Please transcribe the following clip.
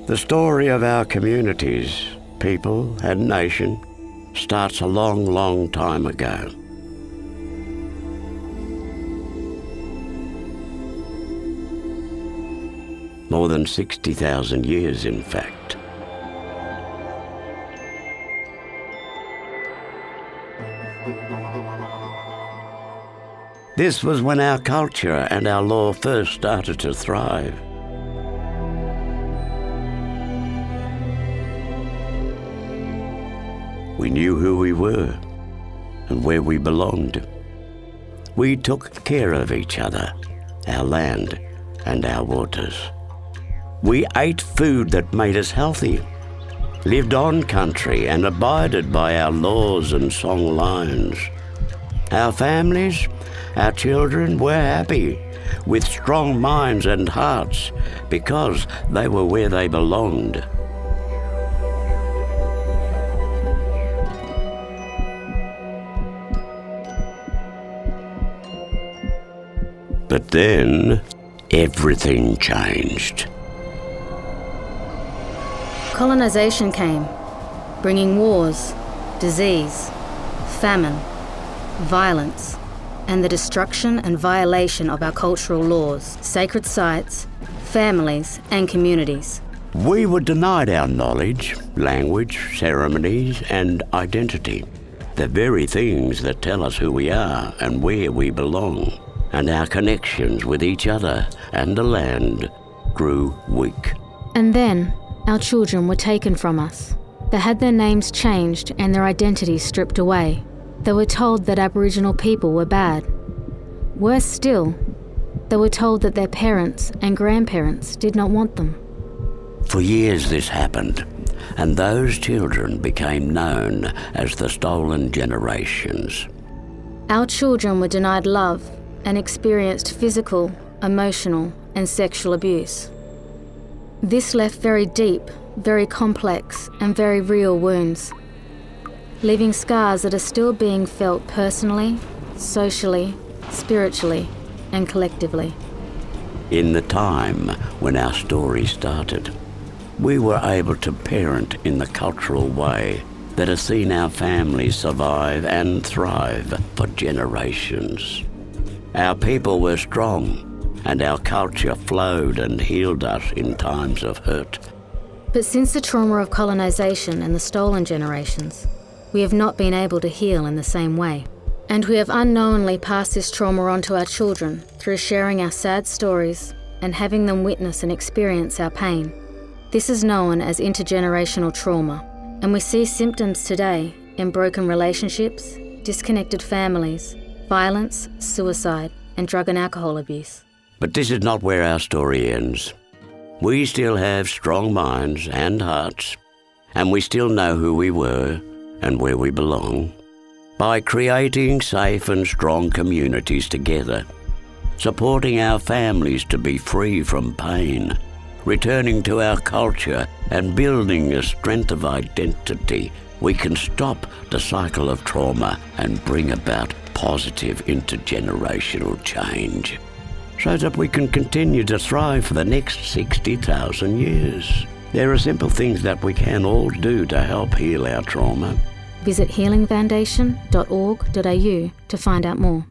The story of our communities, people and nation starts a long, long time ago. More than 60,000 years, in fact. This was when our culture and our law first started to thrive. We knew who we were and where we belonged. We took care of each other, our land and our waters. We ate food that made us healthy, lived on country and abided by our laws and song lines. Our families, our children were happy, with strong minds and hearts, because they were where they belonged. But then, everything changed. Colonization came, bringing wars, disease, famine, violence, and the destruction and violation of our cultural laws, sacred sites, families, and communities. We were denied our knowledge, language, ceremonies, and identity, the very things that tell us who we are and where we belong. And our connections with each other and the land grew weak. And then, our children were taken from us. They had their names changed and their identities stripped away. They were told that Aboriginal people were bad. Worse still, they were told that their parents and grandparents did not want them. For years this happened, and those children became known as the Stolen Generations. Our children were denied love and experienced physical, emotional, and sexual abuse. This left very deep, very complex, and very real wounds, leaving scars that are still being felt personally, socially, spiritually, and collectively. In the time when our story started, we were able to parent in the cultural way that has seen our families survive and thrive for generations. Our people were strong, and our culture flowed and healed us in times of hurt. But since the trauma of colonization and the stolen generations, we have not been able to heal in the same way. And we have unknowingly passed this trauma on to our children through sharing our sad stories and having them witness and experience our pain. This is known as intergenerational trauma, and we see symptoms today in broken relationships, disconnected families, violence, suicide, and drug and alcohol abuse. But this is not where our story ends. We still have strong minds and hearts, and we still know who we were and where we belong. By creating safe and strong communities together, supporting our families to be free from pain, returning to our culture and building a strength of identity, we can stop the cycle of trauma and bring about positive intergenerational change, so that we can continue to thrive for the next 60,000 years. There are simple things that we can all do to help heal our trauma. Visit healingfoundation.org.au to find out more.